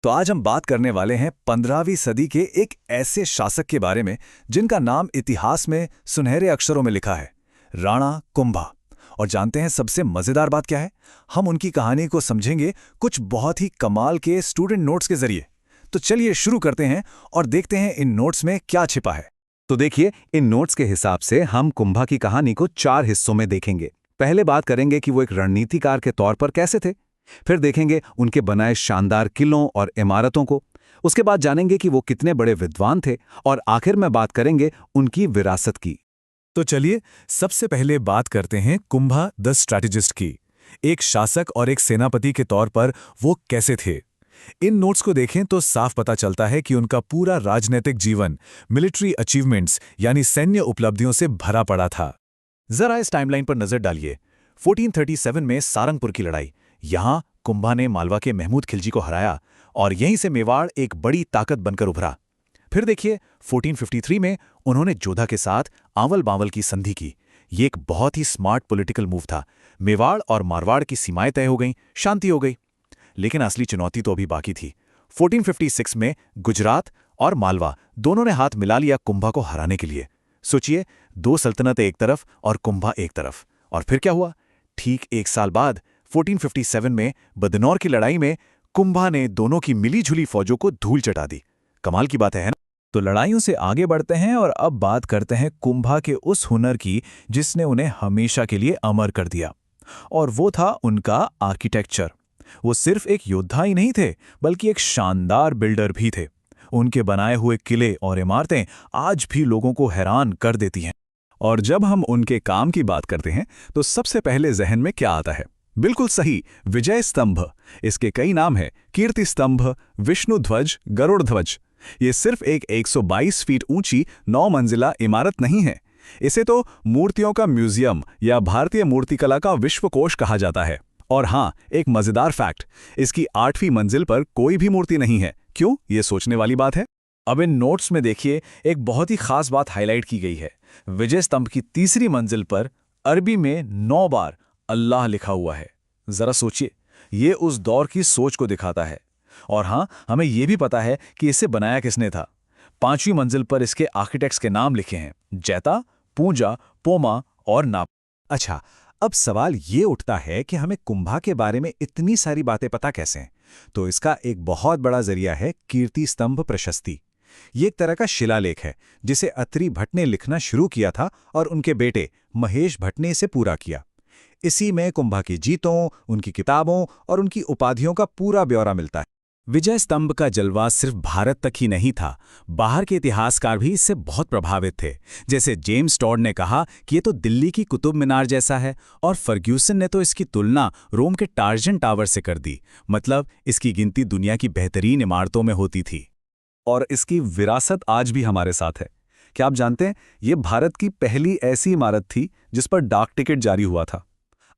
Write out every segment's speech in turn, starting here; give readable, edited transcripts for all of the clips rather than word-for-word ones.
तो आज हम बात करने वाले हैं 15वीं सदी के एक ऐसे शासक के बारे में जिनका नाम इतिहास में सुनहरे अक्षरों में लिखा है, राणा कुंभा। और जानते हैं सबसे मजेदार बात क्या है? हम उनकी कहानी को समझेंगे कुछ बहुत ही कमाल के स्टूडेंट नोट्स के जरिए। तो चलिए शुरू करते हैं और देखते हैं इन नोट्स में क्या छिपा है। तो देखिए, इन नोट्स के हिसाब से हम कुंभा की कहानी को 4 हिस्सों में देखेंगे। पहले बात करेंगे कि वो एक रणनीतिकार के तौर पर कैसे थे। फिर देखेंगे उनके बनाए शानदार किलों और इमारतों को। उसके बाद जानेंगे कि वो कितने बड़े विद्वान थे और आखिर में बात करेंगे उनकी विरासत की। तो चलिए सबसे पहले बात करते हैं कुंभा द स्ट्रैटेजिस्ट की। एक शासक और एक सेनापति के तौर पर वो कैसे थे? इन नोट्स को देखें तो साफ पता चलता है कि उनका पूरा राजनीतिक जीवन मिलिट्री अचीवमेंट्स यानी सैन्य उपलब्धियों से भरा पड़ा था। जरा इस टाइमलाइन पर नजर डालिए। 1437 में सारंगपुर की लड़ाई, यहां कुंभा ने मालवा के महमूद खिलजी को हराया और यहीं से मेवाड़ एक बड़ी ताकत बनकर उभरा। फिर देखिए 1453 में उन्होंने जोधा के साथ आंवल बांवल की संधि की। ये एक बहुत ही स्मार्ट पॉलिटिकल मूव था। मेवाड़ और मारवाड़ की सीमाएं तय हो गईं, शांति हो गई। लेकिन असली चुनौती तो अभी बाकी थी। 1456 में गुजरात और मालवा दोनों ने हाथ मिला लिया कुंभा को हराने के लिए। सोचिए, 2 सल्तनतें एक तरफ और कुंभा एक तरफ। और फिर क्या हुआ? ठीक 1 साल बाद 1457 में बदनौर की लड़ाई में कुंभा ने दोनों की मिलीजुली फौजों को धूल चटा दी। कमाल की बात है ना? तो लड़ाइयों से आगे बढ़ते हैं और अब बात करते हैं कुंभा के उस हुनर की जिसने उन्हें हमेशा के लिए अमर कर दिया, और वो था उनका आर्किटेक्चर। वो सिर्फ एक योद्धा ही नहीं थे, बल्कि एक शानदार बिल्डर भी थे। उनके बनाए हुए किले और इमारतें आज भी लोगों को हैरान कर देती हैं। और जब हम उनके काम की बात करते हैं तो सबसे पहले जहन में क्या आता है? बिल्कुल सही, विजय स्तंभ। इसके कई नाम हैं: कीर्ति स्तंभ, विष्णु ध्वज, गरुड़ ध्वज। ये सिर्फ एक 122 फीट ऊंची 9 मंजिला इमारत नहीं है। इसे तो मूर्तियों का म्यूजियम या भारतीय मूर्तिकला का विश्वकोश कहा जाता है। और हाँ, एक मजेदार फैक्ट, इसकी 8वीं मंजिल पर कोई भी मूर्ति नहीं है। क्यों? ये सोचने वाली बात है। अब इन नोट्स में देखिए, एक बहुत ही खास बात हाईलाइट की गई है। विजय स्तंभ की 3री मंजिल पर अरबी में 9 बार अल्लाह लिखा हुआ है। जरा सोचिए, ये उस दौर की सोच को दिखाता है। और हाँ, हमें यह भी पता है कि इसे बनाया किसने था। 5वीं मंजिल पर इसके आर्किटेक्ट्स के नाम लिखे हैं: जैता, पूंजा, पोमा और नाप। अच्छा, अब सवाल ये उठता है कि हमें कुंभा के बारे में इतनी सारी बातें पता कैसे हैं? तो इसका एक बहुत बड़ा जरिया है कीर्ति स्तंभ प्रशस्ति। ये एक तरह का शिलालेख है जिसे अत्रि भट्ट ने लिखना शुरू किया था और उनके बेटे महेश भट्ट ने इसे पूरा किया। इसी में कुंभा की जीतों, उनकी किताबों और उनकी उपाधियों का पूरा ब्यौरा मिलता है। विजय स्तंभ का जलवा सिर्फ भारत तक ही नहीं था, बाहर के इतिहासकार भी इससे बहुत प्रभावित थे। जैसे जेम्स टॉड ने कहा कि ये तो दिल्ली की कुतुब मीनार जैसा है, और फर्ग्यूसन ने तो इसकी तुलना रोम के टार्जन टावर से कर दी। मतलब इसकी गिनती दुनिया की बेहतरीन इमारतों में होती थी। और इसकी विरासत आज भी हमारे साथ है। क्या आप जानते हैं, ये भारत की पहली ऐसी इमारत थी जिस पर डाक टिकट जारी हुआ था।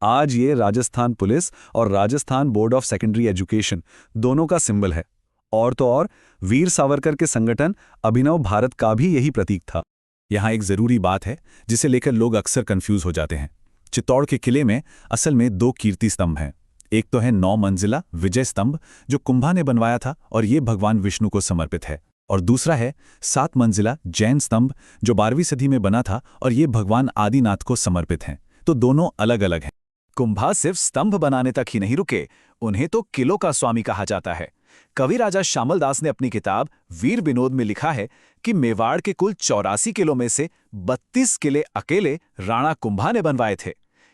आज ये राजस्थान पुलिस और Rajasthan board of secondary education दोनों का सिंबल है। और तो और वीर सावरकर के संगठन अभिनव भारत का भी यही प्रतीक था। यहाँ एक जरूरी बात है जिसे लेकर लोग अक्सर कंफ्यूज हो जाते हैं। चित्तौड़ के किले में असल में 2 कीर्ति स्तंभ हैं। एक तो है 9 मंजिला विजय स्तंभ जो कुंभा ने बनवाया था और ये भगवान विष्णु को समर्पित है, और दूसरा है 7 मंजिला जैन स्तंभ जो 12वीं सदी में बना था और ये भगवान आदिनाथ को समर्पित हैं। तो दोनों अलग अलग हैं। कुंभा सिर्फ स्तंभ बनाने तक ही नहीं रुके, उन्हें तो किलों का स्वामी कहा जाता है। कवि राजा श्यामल दास ने अपनी किताब वीर विनोद में लिखा है कि मेवाड़ के कुल 84 किलों में से 32 किले अकेले राणा कुंभा ने बनवाए थे।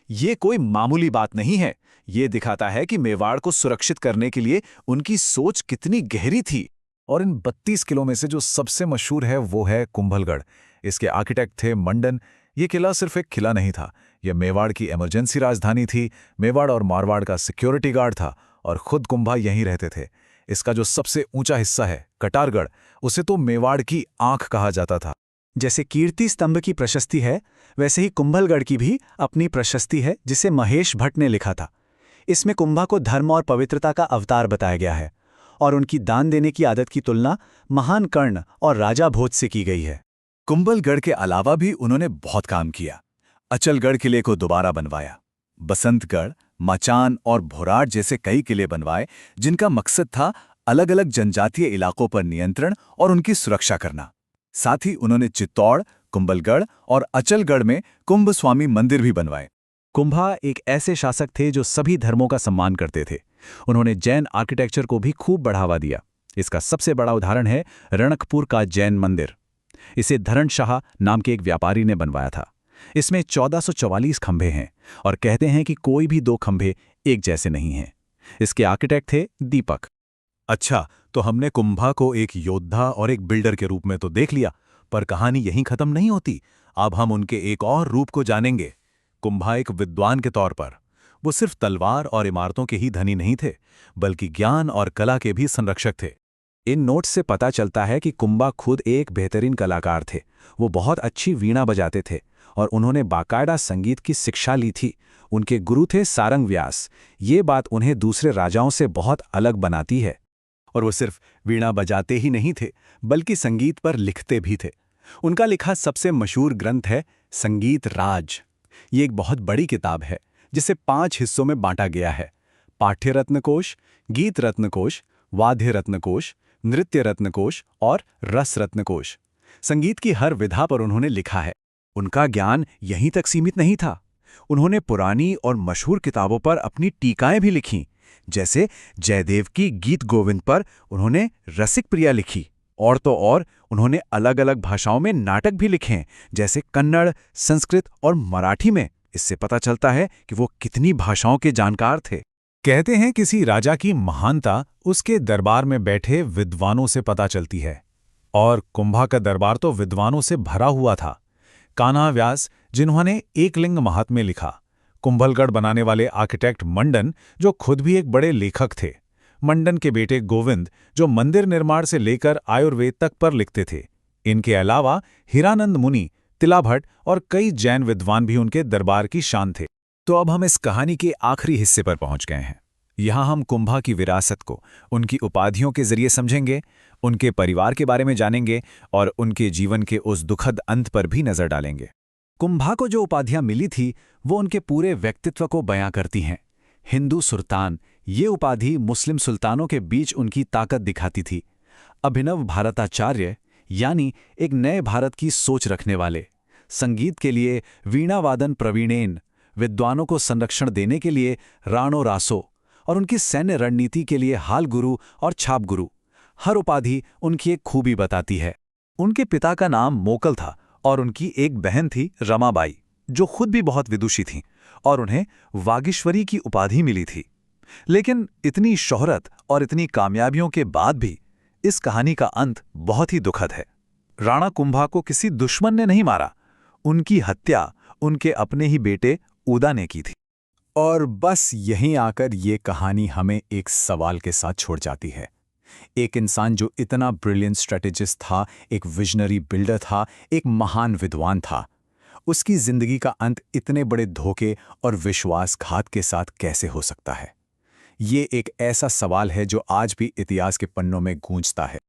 ये कोई मामूली बात नहीं है। ये दिखाता है कि मेवाड़ को सुरक्षित करने के लिए उनकी सोच कितनी गहरी थी। और इन 32 किलों में से जो सबसे मशहूर है वो है कुंभलगढ़। इसके आर्किटेक्ट थे मंडन। ये किला सिर्फ एक किला नहीं था, यह मेवाड़ की इमरजेंसी राजधानी थी। मेवाड़ और मारवाड़ का सिक्योरिटी गार्ड था और खुद कुंभा यहीं रहते थे। इसका जो सबसे ऊंचा हिस्सा है कटारगढ़, उसे तो मेवाड़ की आंख कहा जाता था। जैसे कीर्ति स्तंभ की प्रशस्ति है, वैसे ही कुंभलगढ़ की भी अपनी प्रशस्ति है जिसे महेश भट्ट ने लिखा था। इसमें कुंभा को धर्म और पवित्रता का अवतार बताया गया है और उनकी दान देने की आदत की तुलना महान कर्ण और राजा भोज से की गई है। कुंभलगढ़ के अलावा भी उन्होंने बहुत काम किया। अचलगढ़ किले को दोबारा बनवाया, बसंतगढ़, मचान और भोराट जैसे कई किले बनवाए जिनका मकसद था अलग अलग जनजातीय इलाकों पर नियंत्रण और उनकी सुरक्षा करना। साथ ही उन्होंने चित्तौड़, कुंभलगढ़ और अचलगढ़ में कुंभस्वामी मंदिर भी बनवाए। कुंभा एक ऐसे शासक थे जो सभी धर्मों का सम्मान करते थे। उन्होंने जैन आर्किटेक्चर को भी खूब बढ़ावा दिया। इसका सबसे बड़ा उदाहरण है रणकपुर का जैन मंदिर। इसे धरणशाह नाम के एक व्यापारी ने बनवाया था। इसमें 1444 खंभे हैं और कहते हैं कि कोई भी दो खंभे एक जैसे नहीं हैं। इसके आर्किटेक्ट थे दीपक। अच्छा, तो हमने कुंभा को एक योद्धा और एक बिल्डर के रूप में तो देख लिया, पर कहानी यहीं खत्म नहीं होती। अब हम उनके एक और रूप को जानेंगे। कुंभा एक विद्वान के तौर पर। वो सिर्फ तलवार और इमारतों के ही धनी नहीं थे, बल्कि ज्ञान और कला के भी संरक्षक थे। इन नोट्स से पता चलता है कि कुंभा खुद एक बेहतरीन कलाकार थे। वो बहुत अच्छी वीणा बजाते थे और उन्होंने बाकायदा संगीत की शिक्षा ली थी। उनके गुरु थे सारंग व्यास। ये बात उन्हें दूसरे राजाओं से बहुत अलग बनाती है। और वो सिर्फ वीणा बजाते ही नहीं थे, बल्कि संगीत पर लिखते भी थे। उनका लिखा सबसे मशहूर ग्रंथ है संगीत राज। ये एक बहुत बड़ी किताब है जिसे 5 हिस्सों में बांटा गया है: पाठ्य रत्नकोश, गीत रत्नकोश, वाद्य रत्नकोश, नृत्य रत्नकोश और रस रत्नकोश। संगीत की हर विधा पर उन्होंने लिखा है। उनका ज्ञान यहीं तक सीमित नहीं था। उन्होंने पुरानी और मशहूर किताबों पर अपनी टीकाएं भी लिखीं। जैसे जयदेव की गीत गोविंद पर उन्होंने रसिक प्रिया लिखी। और तो और उन्होंने अलग अलग भाषाओं में नाटक भी लिखे हैं, जैसे कन्नड़, संस्कृत और मराठी में। इससे पता चलता है कि वो कितनी भाषाओं के जानकार थे। कहते हैं किसी राजा की महानता उसके दरबार में बैठे विद्वानों से पता चलती है। और कुंभा का दरबार तो विद्वानों से भरा हुआ था। कान्हा व्यास, जिन्होंने एकलिंग महात्म्य लिखा। कुंभलगढ़ बनाने वाले आर्किटेक्ट मंडन, जो खुद भी एक बड़े लेखक थे। मंडन के बेटे गोविंद, जो मंदिर निर्माण से लेकर आयुर्वेद तक पर लिखते थे। इनके अलावा हीरानंद मुनि, तिलाभट्ट और कई जैन विद्वान भी उनके दरबार की शान थे। तो अब हम इस कहानी के आखिरी हिस्से पर पहुंच गए हैं। यहाँ हम कुंभा की विरासत को उनकी उपाधियों के जरिए समझेंगे, उनके परिवार के बारे में जानेंगे और उनके जीवन के उस दुखद अंत पर भी नजर डालेंगे। कुंभा को जो उपाधियां मिली थी वो उनके पूरे व्यक्तित्व को बयां करती हैं। हिंदू सुल्तान, ये उपाधि मुस्लिम सुल्तानों के बीच उनकी ताकत दिखाती थी। अभिनव भारताचार्य, यानी एक नए भारत की सोच रखने वाले। संगीत के लिए वीणावादन प्रवीणेन, विद्वानों को संरक्षण देने के लिए राणो रासो और उनकी सैन्य रणनीति के लिए हाल गुरु और छाप गुरु। हर उपाधि उनकी एक खूबी बताती है। उनके पिता का नाम मोकल था और उनकी एक बहन थी रमाबाई, जो खुद भी बहुत विदुषी थीं, और उन्हें वागीश्वरी की उपाधि मिली थी। लेकिन इतनी शोहरत और इतनी कामयाबियों के बाद भी इस कहानी का अंत बहुत ही दुखद है। राणा कुंभा को किसी दुश्मन ने नहीं मारा, उनकी हत्या उनके अपने ही बेटे उदा ने की थी। और बस यहीं आकर ये कहानी हमें एक सवाल के साथ छोड़ जाती है। एक इंसान जो इतना ब्रिलियंट स्ट्रेटेजिस्ट था, एक विजनरी बिल्डर था, एक महान विद्वान था, उसकी जिंदगी का अंत इतने बड़े धोखे और विश्वासघात के साथ कैसे हो सकता है? ये एक ऐसा सवाल है जो आज भी इतिहास के पन्नों में गूंजता है।